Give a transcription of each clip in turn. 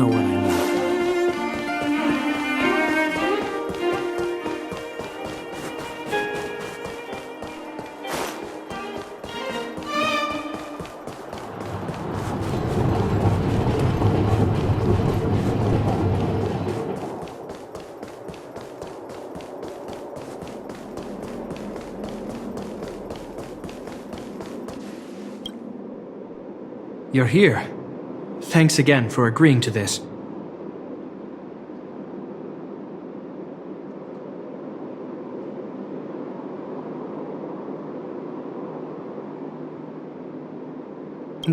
know what I mean. You're here. Thanks again for agreeing to this.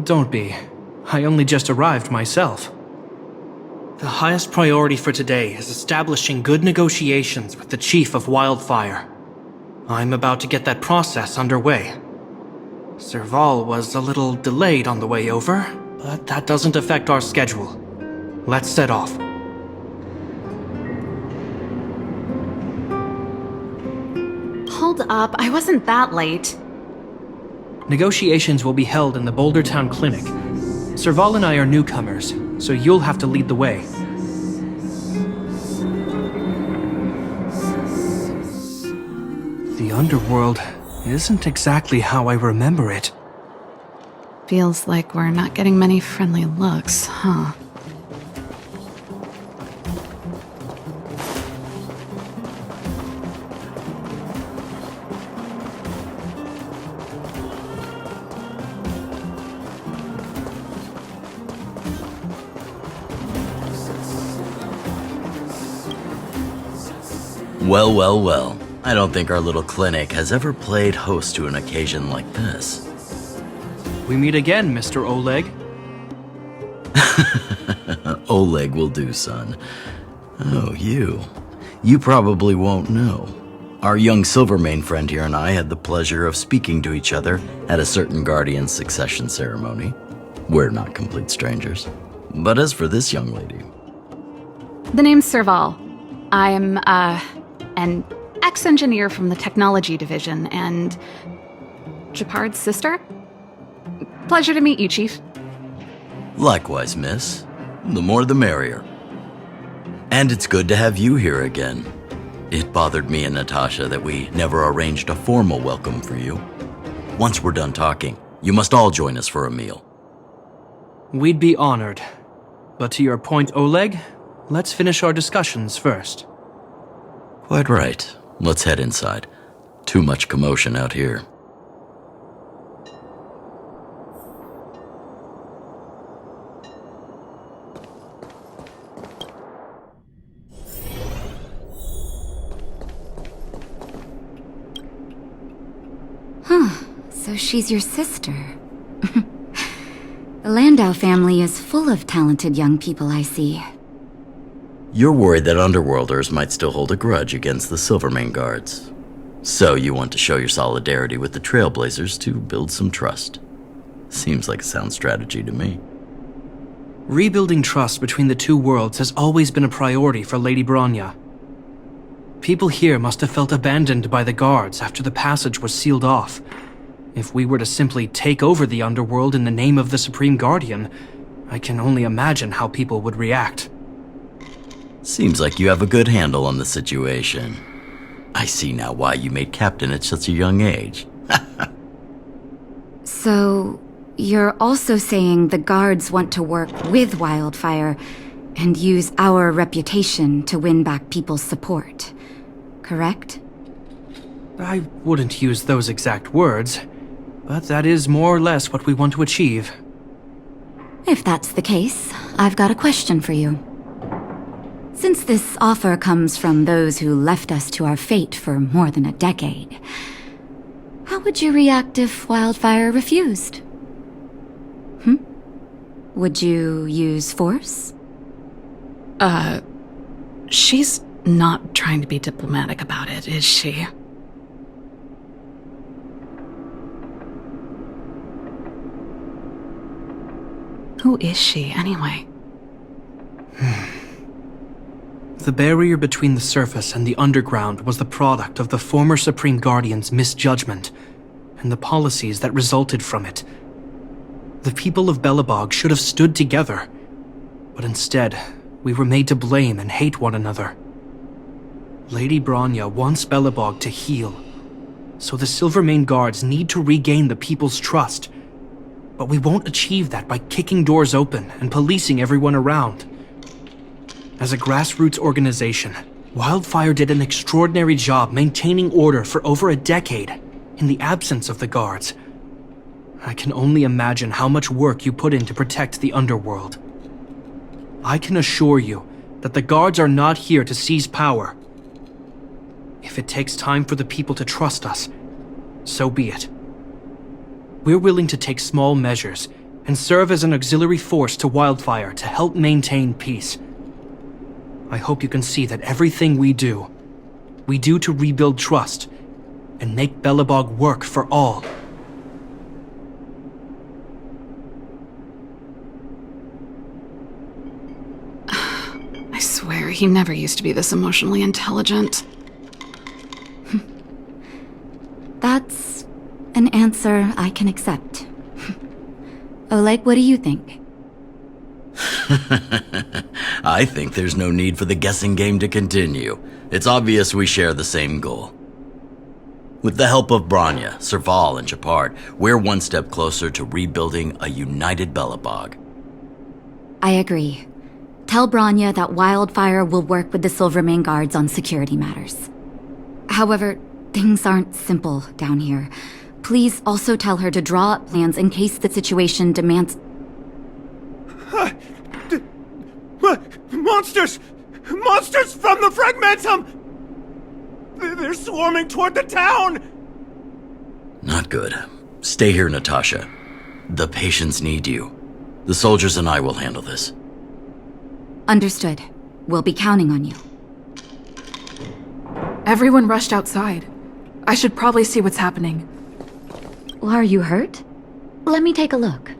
Don't be. I only just arrived myself. The highest priority for today is establishing good negotiations with the Chief of Wildfire. I'm about to get that process underway. Serval was a little delayed on the way over, but that doesn't affect our schedule. Let's set off. Hold up, I wasn't that late. Negotiations will be held in the Bouldertown Clinic. Serval and I are newcomers, so you'll have to lead the way. The underworld isn't exactly how I remember it. Feels like we're not getting many friendly looks, huh? Well, well, well. I don't think our little clinic has ever played host to an occasion like this. We meet again, Mr. Oleg. Oleg will do, son. Oh, you. You probably won't know. Our young Silvermane friend here and I had the pleasure of speaking to each other at a certain Guardian succession ceremony. We're not complete strangers. But as for this young lady... The name's Serval. I'm, an ex-engineer from the technology division and Gepard's sister? Pleasure to meet you, Chief. Likewise, miss. The more the merrier. And it's good to have you here again. It bothered me and Natasha that we never arranged a formal welcome for you. Once we're done talking, you must all join us for a meal. We'd be honored. But to your point, Oleg, let's finish our discussions first. Quite right. Let's head inside. Too much commotion out here. So she's your sister. The Landau family is full of talented young people, I see. You're worried that Underworlders might still hold a grudge against the Silvermane guards. So you want to show your solidarity with the Trailblazers to build some trust. Seems like a sound strategy to me. Rebuilding trust between the two worlds has always been a priority for Lady Bronya. People here must have felt abandoned by the guards after the passage was sealed off. If we were to simply take over the Underworld in the name of the Supreme Guardian, I can only imagine how people would react. Seems like you have a good handle on the situation. I see now why you made captain at such a young age. So, you're also saying the guards want to work with Wildfire and use our reputation to win back people's support, correct? I wouldn't use those exact words, but that is more or less what we want to achieve. If that's the case, I've got a question for you. Since this offer comes from those who left us to our fate for more than a decade, how would you react if Wildfire refused? Would you use force? She's not trying to be diplomatic about it, is she? Who is she, anyway? The barrier between the surface and the underground was the product of the former Supreme Guardian's misjudgment and the policies that resulted from it. The people of Belobog should have stood together. But instead, we were made to blame and hate one another. Lady Bronya wants Belobog to heal, so the Silvermane Guards need to regain the people's trust. But we won't achieve that by kicking doors open and policing everyone around. As a grassroots organization, Wildfire did an extraordinary job maintaining order for over a decade in the absence of the Guards. I can only imagine how much work you put in to protect the underworld. I can assure you that the Guards are not here to seize power. If it takes time for the people to trust us, so be it. We're willing to take small measures and serve as an auxiliary force to Wildfire to help maintain peace. I hope you can see that everything we do to rebuild trust and make Belobog work for all. I swear, he never used to be this emotionally intelligent. That's an answer I can accept. Oleg, what do you think? I think there's no need for the guessing game to continue. It's obvious we share the same goal. With the help of Bronya, Serval, and Gepard, we're one step closer to rebuilding a united Belobog. I agree. Tell Bronya that Wildfire will work with the Silvermane Guards on security matters. However, things aren't simple down here. Please also tell her to draw up plans in case the situation demands... Monsters! Monsters from the Fragmentum! They're swarming toward the town! Not good. Stay here, Natasha. The patients need you. The soldiers and I will handle this. Understood. We'll be counting on you. Everyone rushed outside. I should probably see what's happening. Are you hurt? Let me take a look.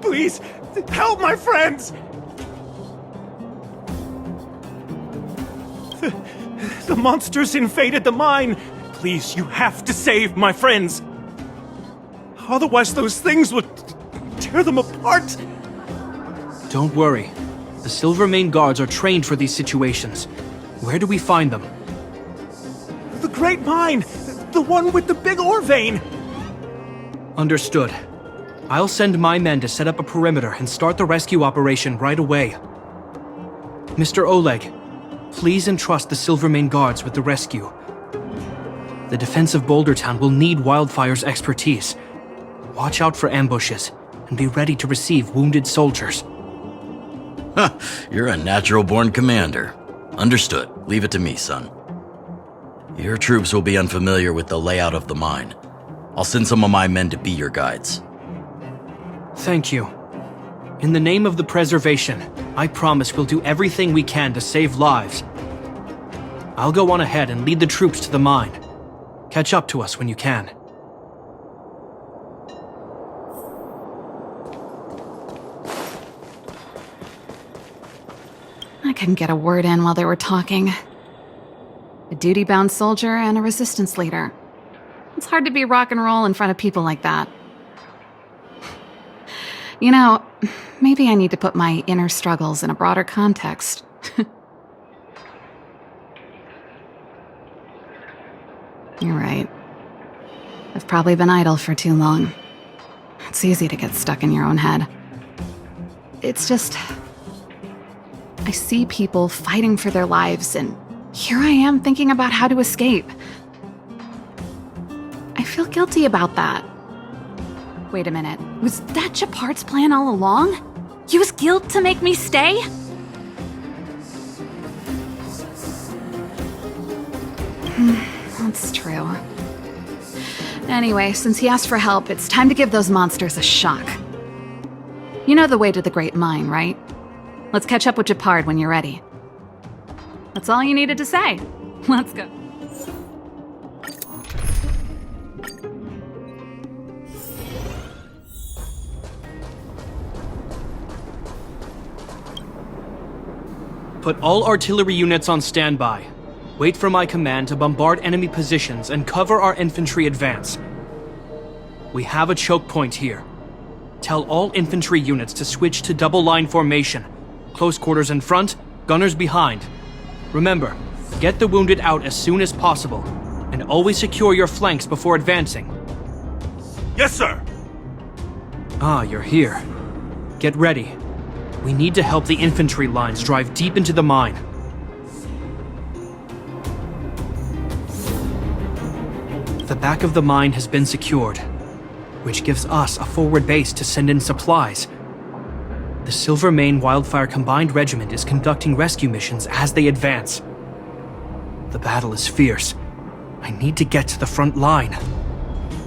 Please, help my friends! The monsters invaded the mine! Please, you have to save my friends! Otherwise those things would tear them apart! Don't worry. The Silvermane Guards are trained for these situations. Where do we find them? The Great Mine! The one with the big ore vein! Understood. I'll send my men to set up a perimeter and start the rescue operation right away. Mr. Oleg, please entrust the Silvermane Guards with the rescue. The defense of Boulder Town will need Wildfire's expertise. Watch out for ambushes and be ready to receive wounded soldiers. Huh, you're a natural-born commander. Understood. Leave it to me, son. Your troops will be unfamiliar with the layout of the mine. I'll send some of my men to be your guides. Thank you. In the name of the preservation, I promise we'll do everything we can to save lives. I'll go on ahead and lead the troops to the mine. Catch up to us when you can. I couldn't get a word in while they were talking. A duty-bound soldier and a resistance leader. It's hard to be rock and roll in front of people like that. You know, maybe I need to put my inner struggles in a broader context. You're right. I've probably been idle for too long. It's easy to get stuck in your own head. It's just... I see people fighting for their lives, and here I am thinking about how to escape. I feel guilty about that. Wait a minute. Was that Gepard's plan all along? Use guilt to make me stay? That's true. Anyway, since he asked for help, it's time to give those monsters a shock. You know the way to the Great Mine, right? Let's catch up with Gepard when you're ready. That's all you needed to say. Let's go. Put all artillery units on standby. Wait for my command to bombard enemy positions and cover our infantry advance. We have a choke point here. Tell all infantry units to switch to double line formation. Close quarters in front, gunners behind. Remember, get the wounded out as soon as possible, and always secure your flanks before advancing. Yes, sir! Ah, you're here. Get ready. We need to help the infantry lines drive deep into the mine. The back of the mine has been secured, which gives us a forward base to send in supplies. The Silvermane Wildfire Combined Regiment is conducting rescue missions as they advance. The battle is fierce. I need to get to the front line.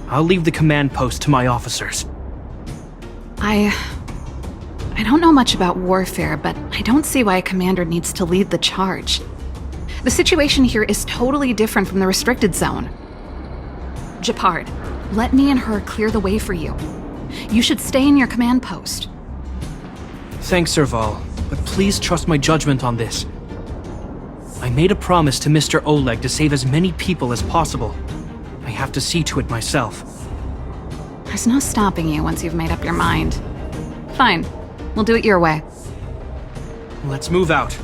I'll leave the command post to my officers. I don't know much about warfare, but I don't see why a commander needs to lead the charge. The situation here is totally different from the restricted zone. Gepard, let me and her clear the way for you. You should stay in your command post. Thanks, Serval, but please trust my judgment on this. I made a promise to Mr. Oleg to save as many people as possible. I have to see to it myself. There's no stopping you once you've made up your mind. Fine, we'll do it your way. Let's move out.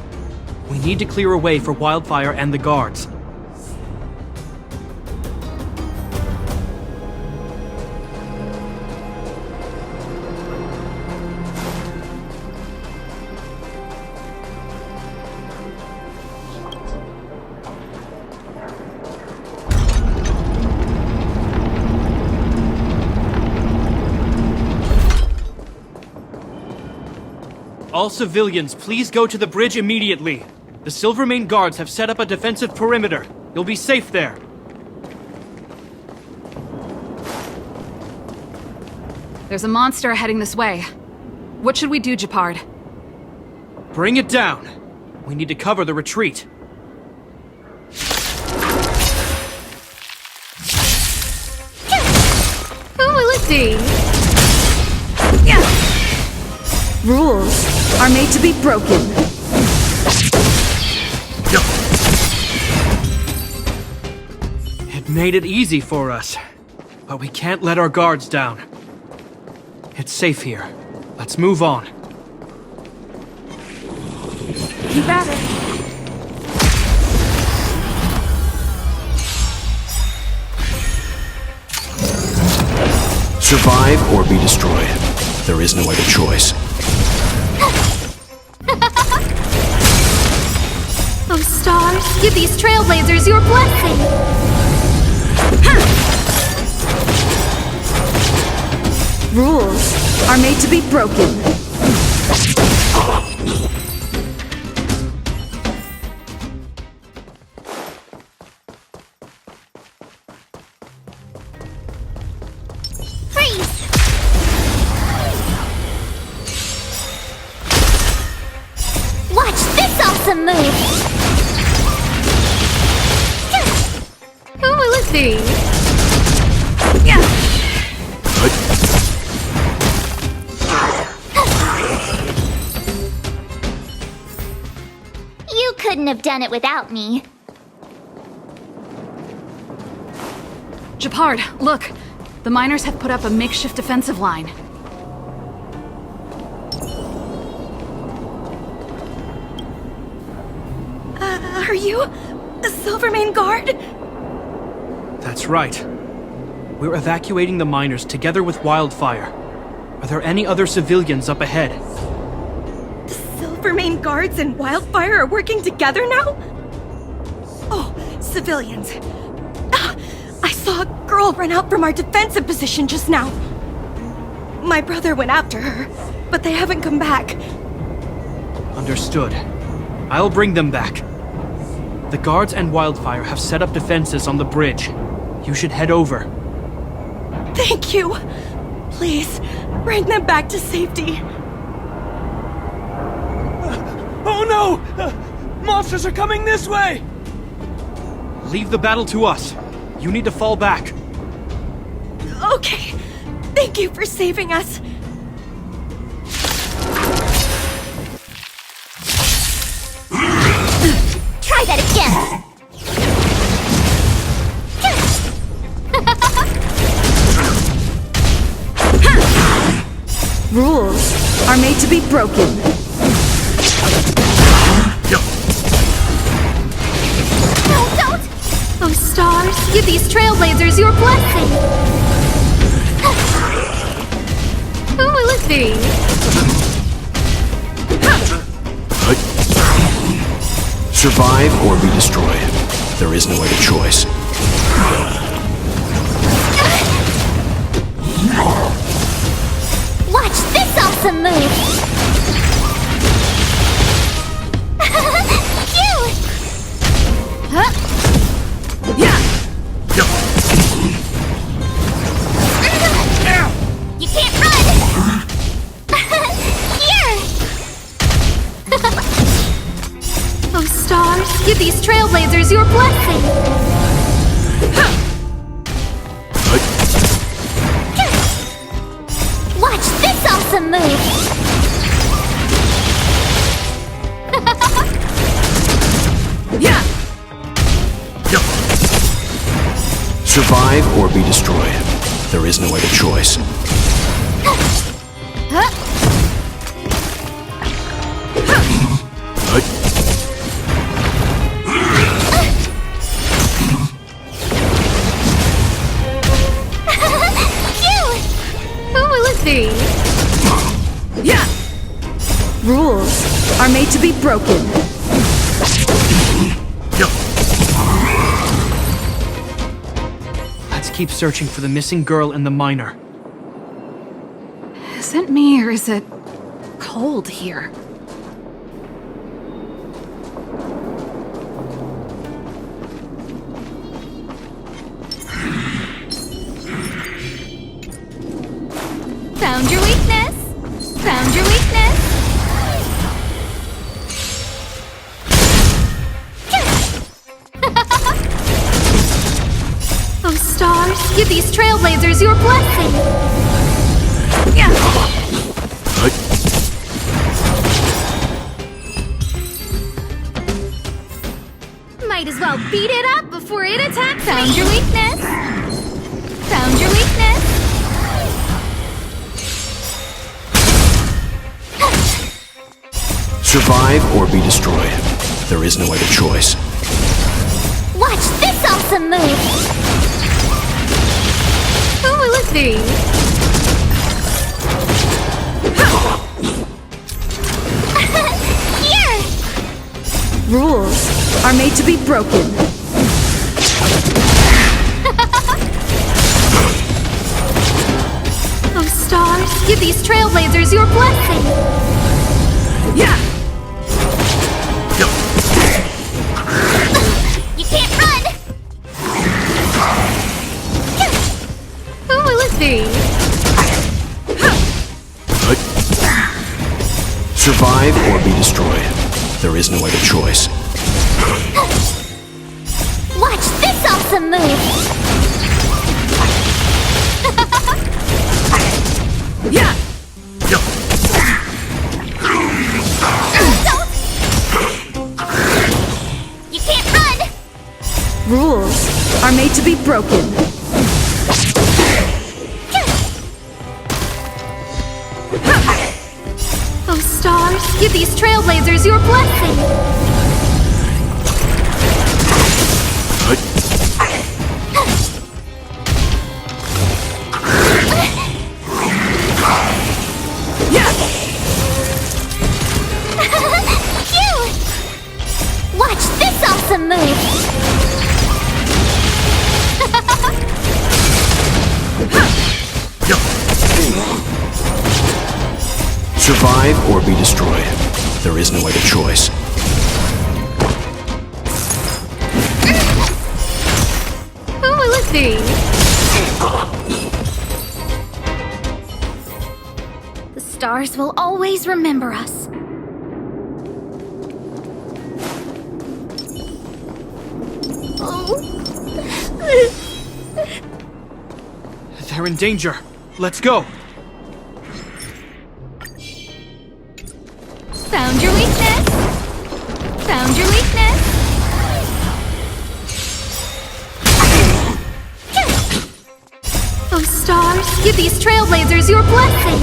We need to clear a way for Wildfire and the guards. All civilians, please go to the bridge immediately. The Silvermane guards have set up a defensive perimeter. You'll be safe there. There's a monster heading this way. What should we do, Gepard? Bring it down. We need to cover the retreat. Who will it be? Rules are made to be broken. It made it easy for us, but we can't let our guards down. It's safe here. Let's move on. Keep at it. Survive or be destroyed. There is no other choice. Oh, stars, give these trailblazers your blessing! Rules are made to be broken. Freeze! Watch this awesome move! Who will it be? You couldn't have done it without me. Gepard, look! The miners have put up a makeshift defensive line. Are you the Silvermane Guard? That's right. We're evacuating the miners together with Wildfire. Are there any other civilians up ahead? The Silvermane Guards and Wildfire are working together now? Oh, civilians. I saw a girl run out from our defensive position just now. My brother went after her, but they haven't come back. Understood. I'll bring them back. The guards and Wildfire have set up defenses on the bridge. You should head over. Thank you. Please, bring them back to safety. Oh no! Monsters are coming this way! Leave the battle to us. You need to fall back. Okay. Thank you for saving us. chance! Rules are made to be broken. No, don't! Oh, stars, give these trailblazers your blessing! Who will it be? Survive or be destroyed. There is no other choice. Watch this awesome move! Cute! Huh? You can't run! Here! Oh, stars, give these trailblazers your blessing! Watch this awesome move! Survive or be destroyed. There is no other choice. Cute! Who will it be? Rules are made to be broken. Let's keep searching for the missing girl and the miner. Is it me or is it cold here? Found your weakness! Found your weakness! Oh, stars, give these trailblazers your blessing! Might as well beat it up before it attacks me! Found your weakness! Found your weakness! Survive or be destroyed. There is no other choice. Watch this awesome move! Who will it be? Here! Rules are made to be broken. Oh, stars, give these trailblazers your blessing! You can't run! Who will it be? Survive or be destroyed. There is no other choice. Watch this awesome move! You can't run! Rules are made to be broken. Oh, stars, give these trailblazers your blessing! Cute! Watch this awesome move! Survive or be destroyed. There is no other choice. Who will it be? The stars will always remember us. Oh. They're in danger. Let's go. Found your weakness! Found your weakness! give these trailblazers your blessing!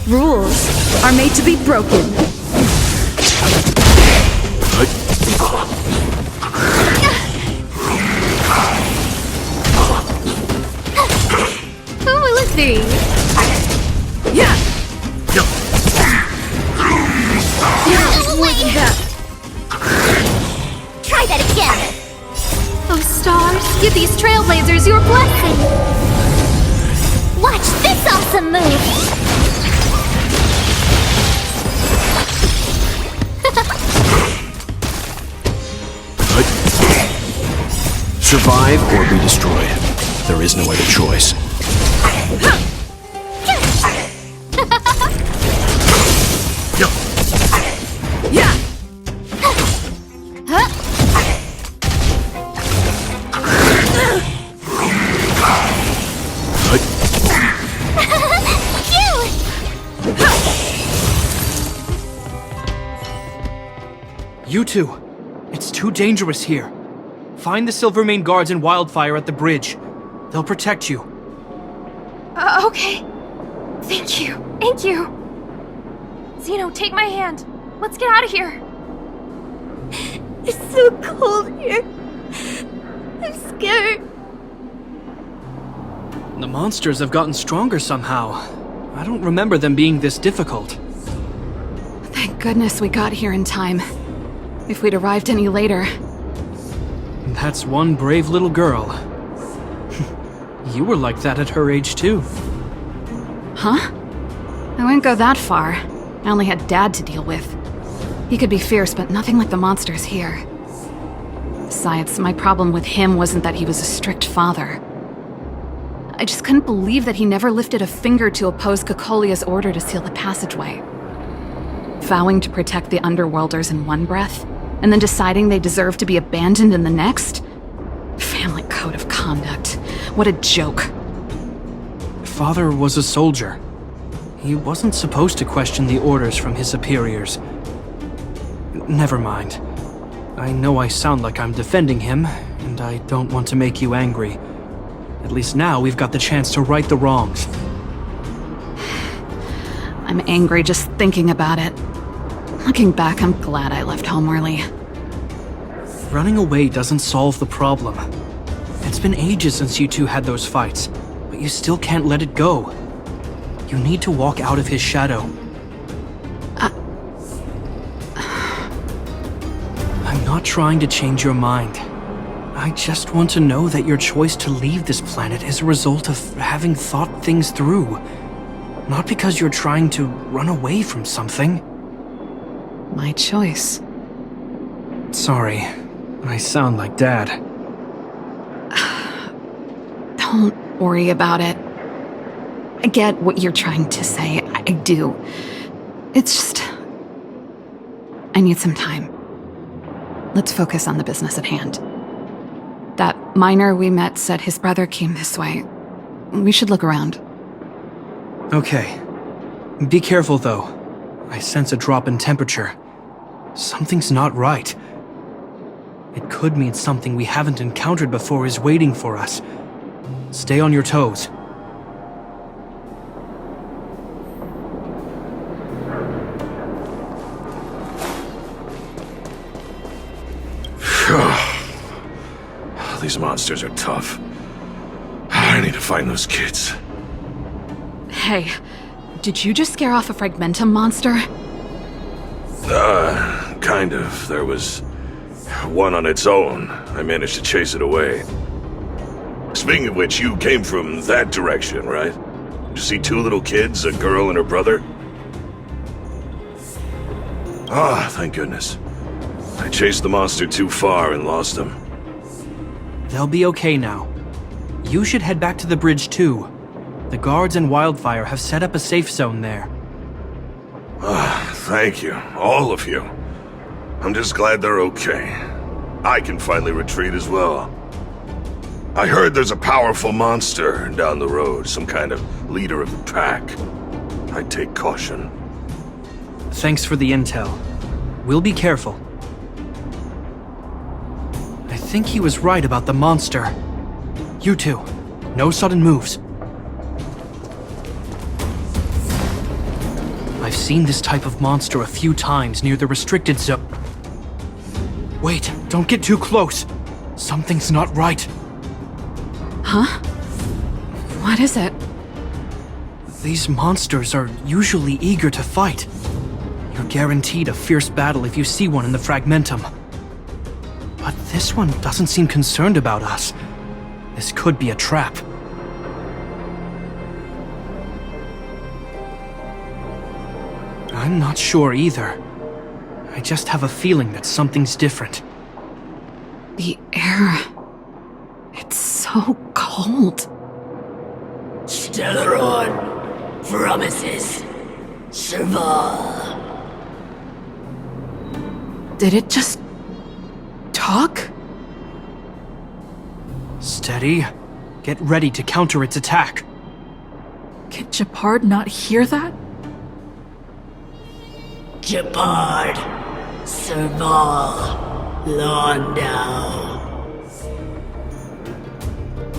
Rules are made to be broken. Who will it be? Yeah! Wait. Try that again! Oh, stars, give these trailblazers your blessing! Watch this awesome move! Survive or be destroyed. There is no other choice. Yeah! You two! It's too dangerous here. Find the Silvermane guards and Wildfire at the bridge. They'll protect you. Okay. Thank you. Thank you. Zeno, take my hand. Let's get out of here. It's so cold here. I'm scared. The monsters have gotten stronger somehow. I don't remember them being this difficult. Thank goodness we got here in time. If we'd arrived any later... That's one brave little girl. You were like that at her age too. Huh? I wouldn't go that far. I only had Dad to deal with. He could be fierce, but nothing like the monsters here. Besides, my problem with him wasn't that he was a strict father. I just couldn't believe that he never lifted a finger to oppose Cocolia's order to seal the passageway. Vowing to protect the Underworlders in one breath, and then deciding they deserve to be abandoned in the next? Family code of conduct. What a joke. Father was a soldier. He wasn't supposed to question the orders from his superiors. Never mind. I know I sound like I'm defending him, and I don't want to make you angry. At least now we've got the chance to right the wrongs. I'm angry just thinking about it. Looking back, I'm glad I left home early. Running away doesn't solve the problem. It's been ages since you two had those fights, but you still can't let it go. You need to walk out of his shadow. I'm not trying to change your mind. I just want to know that your choice to leave this planet is a result of having thought things through. Not because you're trying to run away from something. My choice. Sorry, I sound like Dad. Don't worry about it. I get what you're trying to say. I do. It's just... I need some time. Let's focus on the business at hand. That miner we met said his brother came this way. We should look around. Okay. Be careful, though. I sense a drop in temperature. Something's not right. It could mean something we haven't encountered before is waiting for us. Stay on your toes. These monsters are tough. I need to find those kids. Hey, did you just scare off a Fragmentum monster? Kind of. There was one on its own. I managed to chase it away. Speaking of which, you came from that direction, right? Did you see two little kids, a girl and her brother? Ah, thank goodness. I chased the monster too far and lost him. They'll be okay now. You should head back to the bridge too. The guards and Wildfire have set up a safe zone there. Ah, thank you, all of you. I'm just glad they're okay. I can finally retreat as well. I heard there's a powerful monster down the road, some kind of leader of the pack. I'd take caution. Thanks for the intel. We'll be careful. I think he was right about the monster. You two, no sudden moves. I've seen this type of monster a few times near the restricted zone. Wait, don't get too close. Something's not right. Huh? What is it? These monsters are usually eager to fight. You're guaranteed a fierce battle if you see one in the Fragmentum. But this one doesn't seem concerned about us. This could be a trap. I'm not sure either. I just have a feeling that something's different. The air... It's so cold. Stellaron promises Serval. Did it just... talk? Steady. Get ready to counter its attack. Can Gepard not hear that? Gepard, Serval, Londau.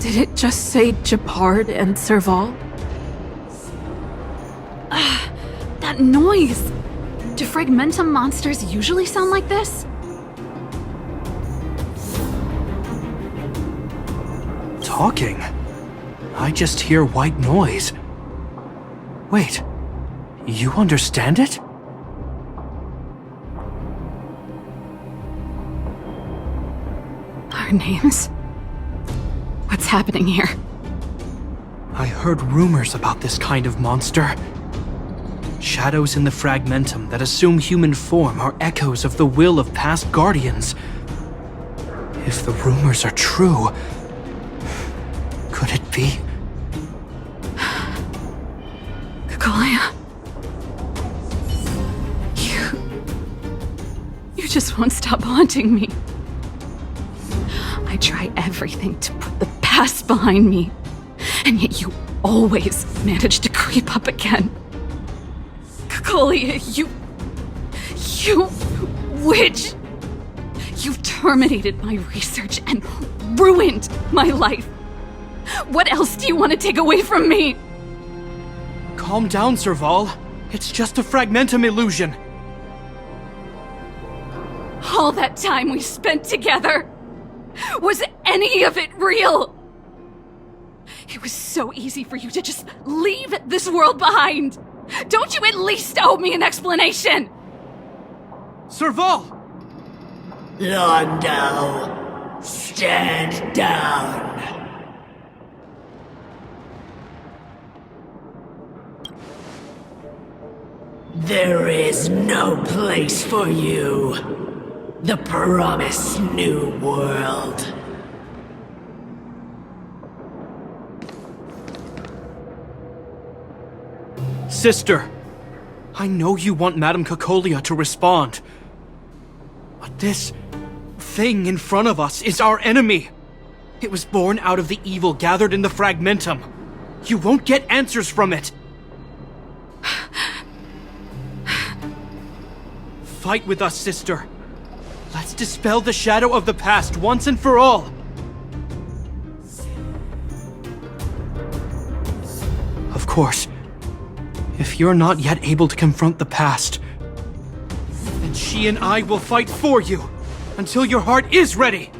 Did it just say Gepard and Serval? That noise! Do Fragmentum monsters usually sound like this? Talking? I just hear white noise. Wait, you understand it? Our names? What's happening here? I heard rumors about this kind of monster. Shadows in the Fragmentum that assume human form are echoes of the will of past guardians. If the rumors are true, could it be? Kakolia. You just won't stop haunting me. I try everything to put the past behind me, and yet you always manage to creep up again. Kakolia, you witch! You've terminated my research and ruined my life. What else do you want to take away from me? Calm down, Serval. It's just a Fragmentum illusion. All that time we spent together, was any of it real? It was so easy for you to just leave this world behind. Don't you at least owe me an explanation? Serval! Londau, stand down. There is no place for you. The promised new world. Sister, I know you want Madame Kakolia to respond. But this thing in front of us is our enemy. It was born out of the evil gathered in the Fragmentum. You won't get answers from it. Fight with us, sister. Let's dispel the shadow of the past once and for all. Of course, if you're not yet able to confront the past, then she and I will fight for you until your heart is ready.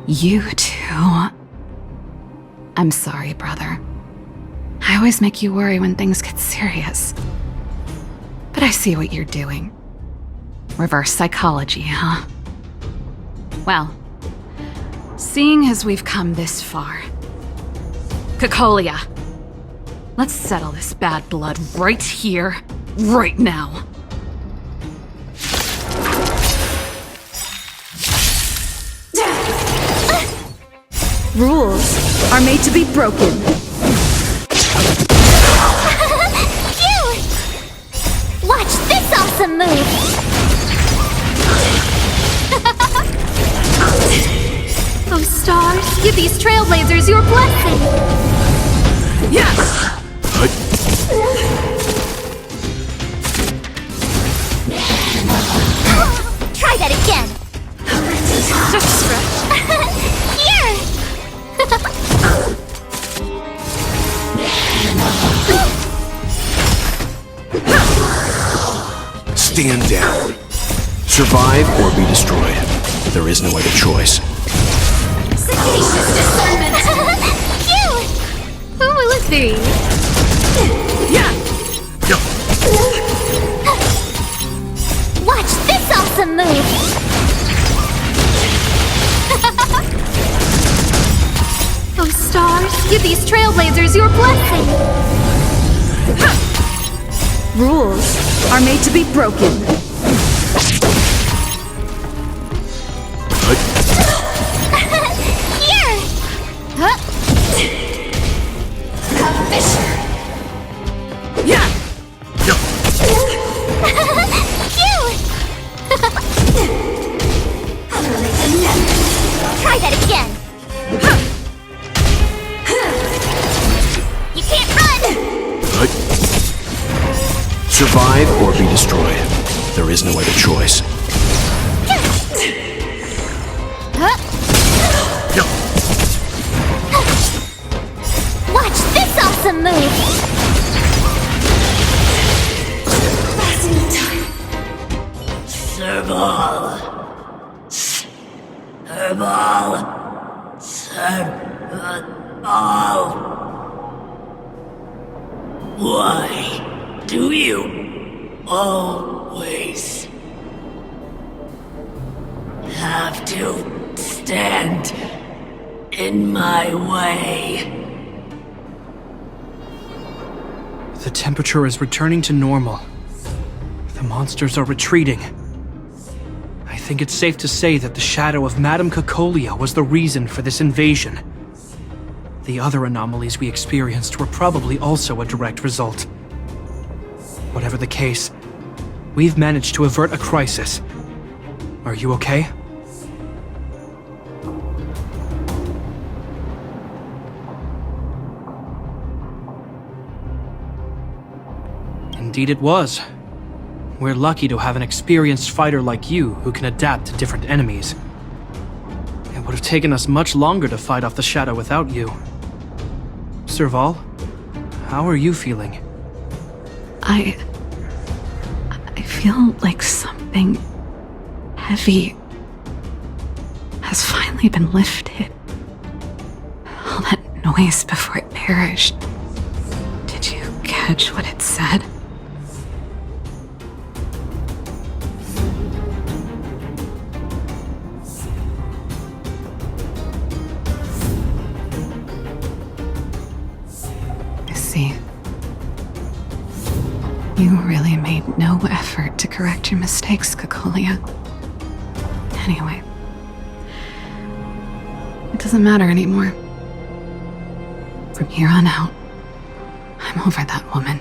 You two... I'm sorry, brother. I always make you worry when things get serious. But I see what you're doing. Reverse psychology, huh? Well, seeing as we've come this far... Kakolia, let's settle this bad blood right here, right now. Rules are made to be broken. Cute! Watch this awesome move! Oh, stars, give these trailblazers your blessing! Try that again. Just a stretch. Stand down. Survive or be destroyed. There is no other choice. Sagacious discernment. Cute. Ooh, look three. Watch this awesome move. Oh, stars, give these trailblazers your blessing. Rules are made to be broken. Here. Huh? A fisher. Cute. Try that again. You can't run. Survive or be destroyed. There is no other choice. Watch this awesome move. Serval. Why do you always have to stand in my way? The temperature is returning to normal. The monsters are retreating. I think it's safe to say that the shadow of Madame Cocolia was the reason for this invasion. The other anomalies we experienced were probably also a direct result. Whatever the case, we've managed to avert a crisis. Are you okay? Indeed it was. We're lucky to have an experienced fighter like you who can adapt to different enemies. It would have taken us much longer to fight off the shadow without you. Serval, how are you feeling? I feel like something heavy has finally been lifted. All that noise before it perished. Did you catch what it said? You really made no effort to correct your mistakes, Cocolia. Anyway, it doesn't matter anymore. From here on out, I'm over that woman.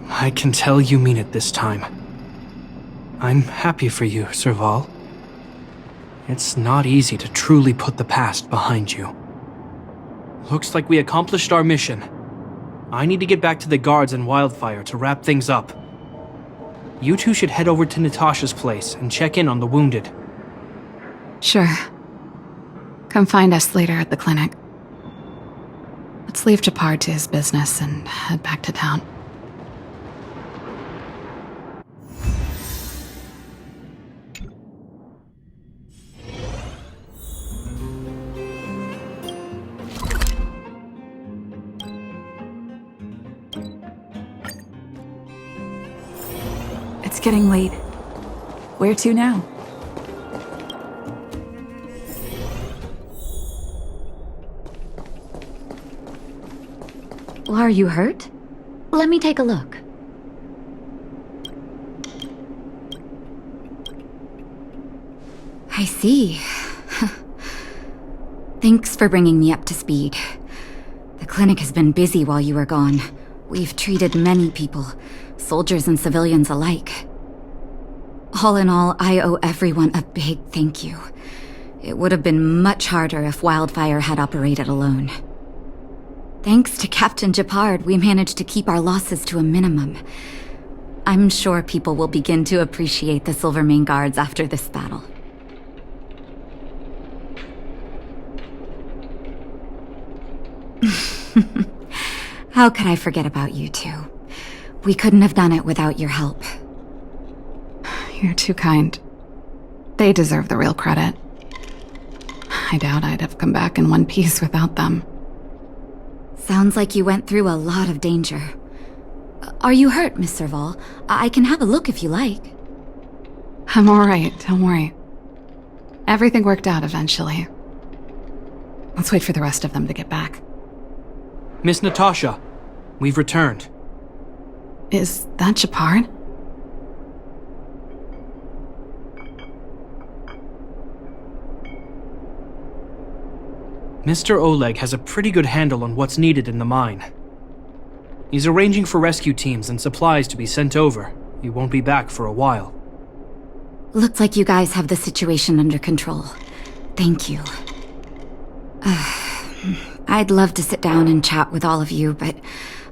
I can tell you mean it this time. I'm happy for you, Serval. It's not easy to truly put the past behind you. Looks like we accomplished our mission. I need to get back to the guards and Wildfire to wrap things up. You two should head over to Natasha's place and check in on the wounded. Sure. Come find us later at the clinic. Let's leave Gepard to his business and head back to town. It's getting late. Where to now? Are you hurt? Let me take a look. I see. Thanks for bringing me up to speed. The clinic has been busy while you were gone. We've treated many people, soldiers and civilians alike. All in all, I owe everyone a big thank you. It would have been much harder if Wildfire had operated alone. Thanks to Captain Gepard, we managed to keep our losses to a minimum. I'm sure people will begin to appreciate the Silvermane Guards after this battle. How could I forget about you two? We couldn't have done it without your help. You're too kind. They deserve the real credit. I doubt I'd have come back in one piece without them. Sounds like you went through a lot of danger. Are you hurt, Miss Serval? I can have a look if you like. I'm alright, don't worry. Everything worked out eventually. Let's wait for the rest of them to get back. Miss Natasha, we've returned. Is that Gepard? Mr. Oleg has a pretty good handle on what's needed in the mine. He's arranging for rescue teams and supplies to be sent over. He won't be back for a while. Looks like you guys have the situation under control. Thank you. I'd love to sit down and chat with all of you, but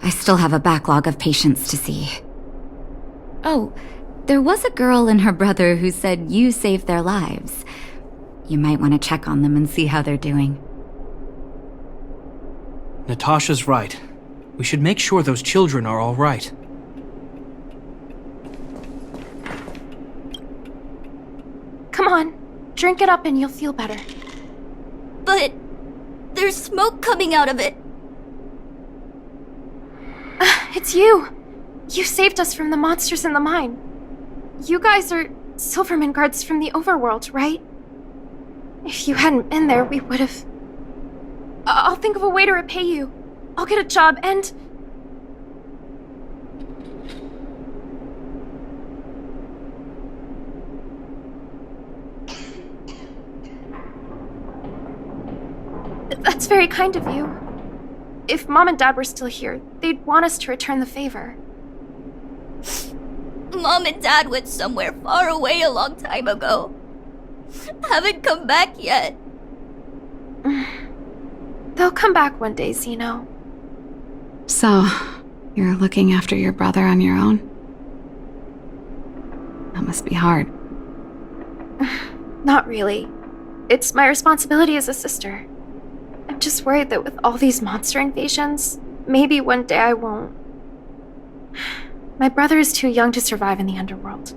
I still have a backlog of patients to see. Oh, there was a girl and her brother who said you saved their lives. You might want to check on them and see how they're doing. Natasha's right. We should make sure those children are all right. Come on, drink it up and you'll feel better. But there's smoke coming out of it. It's you! You saved us from the monsters in the mine. You guys are Silvermane guards from the overworld, right? If you hadn't been there, we would've... I'll think of a way to repay you. I'll get a job and... That's very kind of you. If Mom and Dad were still here, they'd want us to return the favor. Mom and Dad went somewhere far away a long time ago. Haven't come back yet. They'll come back one day, Zeno. So, you're looking after your brother on your own? That must be hard. Not really. It's my responsibility as a sister. I'm just worried that with all these monster invasions, maybe one day I won't. My brother is too young to survive in the underworld.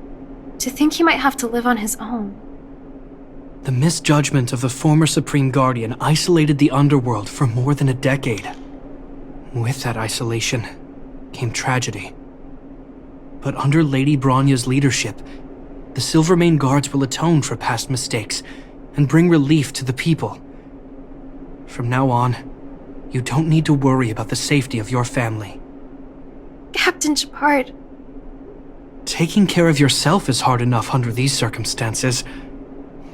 To think he might have to live on his own. The misjudgment of the former Supreme Guardian isolated the underworld for more than a decade. With that isolation came tragedy. But under Lady Bronya's leadership, the Silvermane Guards will atone for past mistakes and bring relief to the people. From now on, you don't need to worry about the safety of your family. Captain Gepard. Taking care of yourself is hard enough under these circumstances,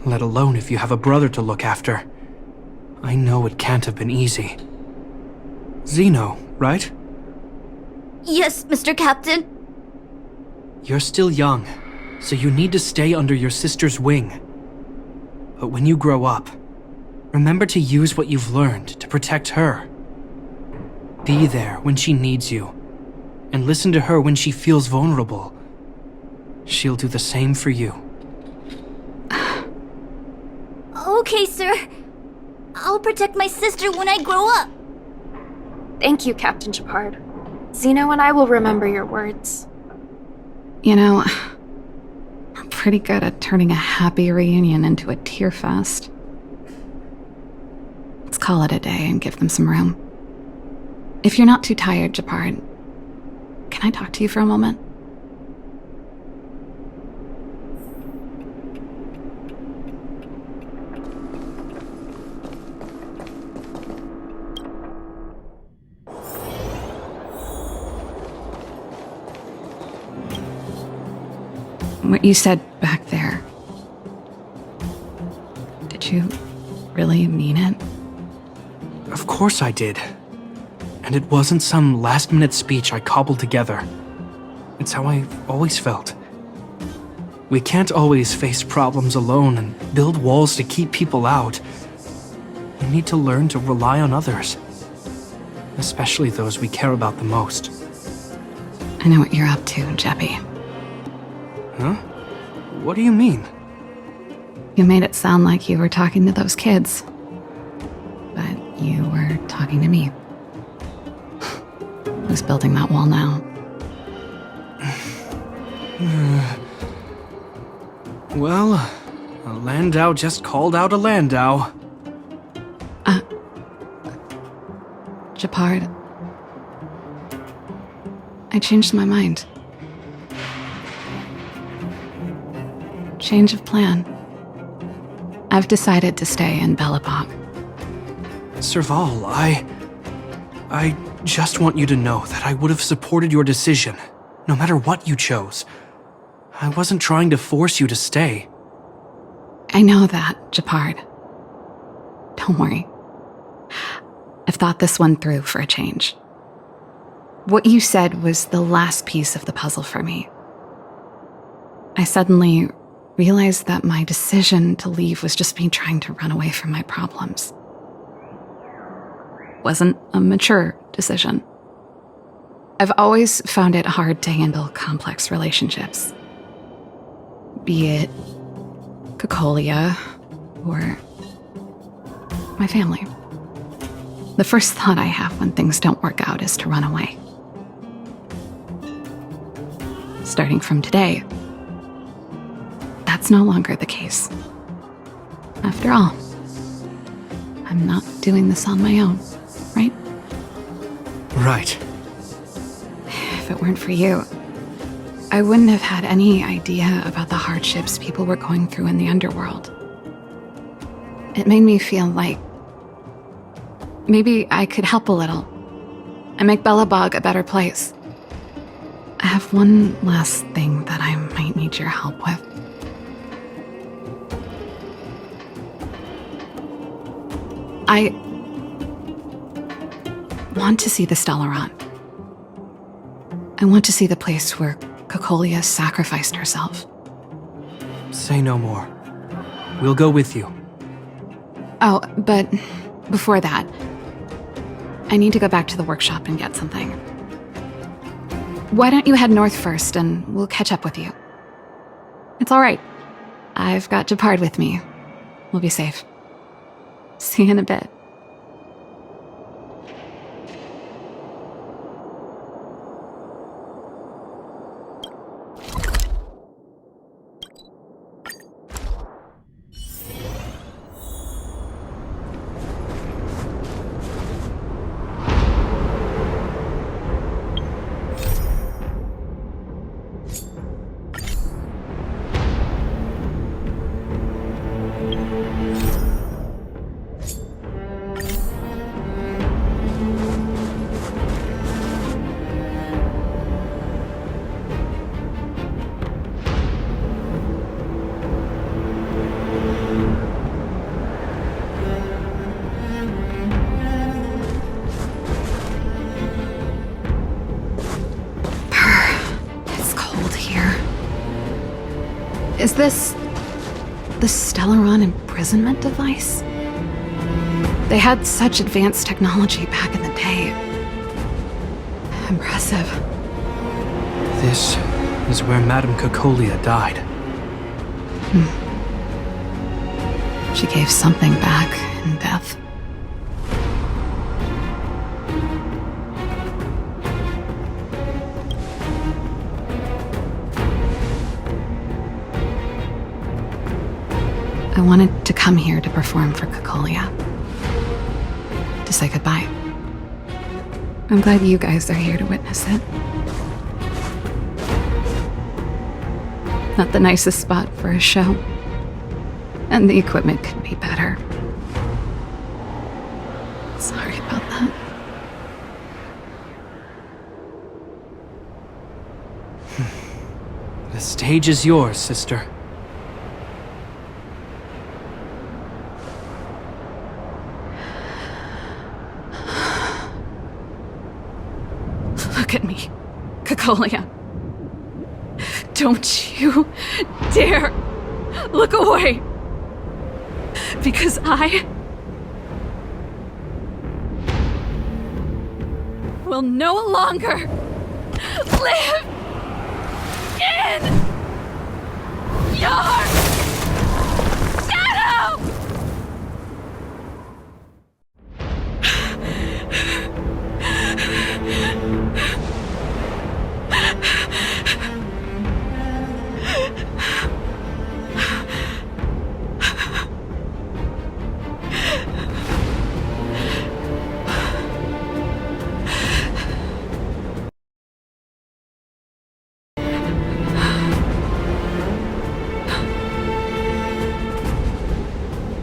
let alone if you have a brother to look after. I know it can't have been easy. Zeno, right? Yes, Mr. Captain. You're still young, so you need to stay under your sister's wing. But when you grow up, remember to use what you've learned to protect her. Be there when she needs you, and listen to her when she feels vulnerable. She'll do the same for you. Okay, sir. I'll protect my sister when I grow up. Thank you, Captain Gepard. Zeno and I will remember your words. You know, I'm pretty good at turning a happy reunion into a tear fest. Let's call it a day and give them some room. If you're not too tired, Gepard, can I talk to you for a moment? What you said back there, did you really mean it? Of course I did. And it wasn't some last-minute speech I cobbled together. It's how I've always felt. We can't always face problems alone and build walls to keep people out. We need to learn to rely on others. especially those we care about the most. I know what you're up to, Jeppy. Huh? What do you mean? You made it sound like you were talking to those kids. But you were talking to me. Who's building that wall now? Well, a Landau just called out a Landau. Gepard. I changed my mind. Change of plan. I've decided to stay in Belobog. Serval, I just want you to know that I would have supported your decision, no matter what you chose. I wasn't trying to force you to stay. I know that, Gepard. Don't worry. I've thought this one through for a change. What you said was the last piece of the puzzle for me. I suddenly realized that my decision to leave was just me trying to run away from my problems. Wasn't a mature decision. I've always found it hard to handle complex relationships. Be it Cocolia or my family. The first thought I have when things don't work out is to run away. Starting from today, that's no longer the case. After all, I'm not doing this on my own, right? Right. If it weren't for you, I wouldn't have had any idea about the hardships people were going through in the underworld. It made me feel like maybe I could help a little and make Belobog a better place. I have one last thing that I might need your help with. I want to see the Stellaron. I want to see the place where Cocolia sacrificed herself. Say no more. We'll go with you. Oh, but before that, I need to go back to the workshop and get something. Why don't you head north first and we'll catch up with you? It's all right. I've got Gepard with me. We'll be safe. See you in a bit. Is this the Stellaron imprisonment device? They had such advanced technology back in the day. Impressive. This is where Madame Cocolia died. She gave something back in death. I wanted to come here to perform for Cocolia. To say goodbye. I'm glad you guys are here to witness it. Not the nicest spot for a show. And the equipment could be better. Sorry about that. The stage is yours, sister. Look at me, Cocolia. Don't you dare look away. will no longer live in your shadow!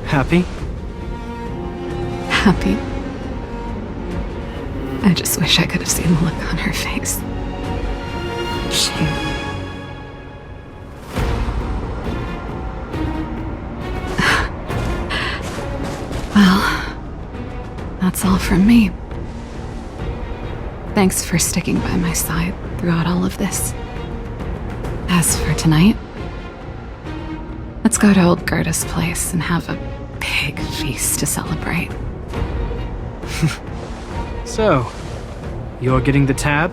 Happy? Happy. I just wish I could have seen the look on her face. Shame. Well, that's all from me. Thanks for sticking by my side throughout all of this. As for tonight, let's go to old Gerda's place and have a big feast to celebrate. So, you're getting the tab?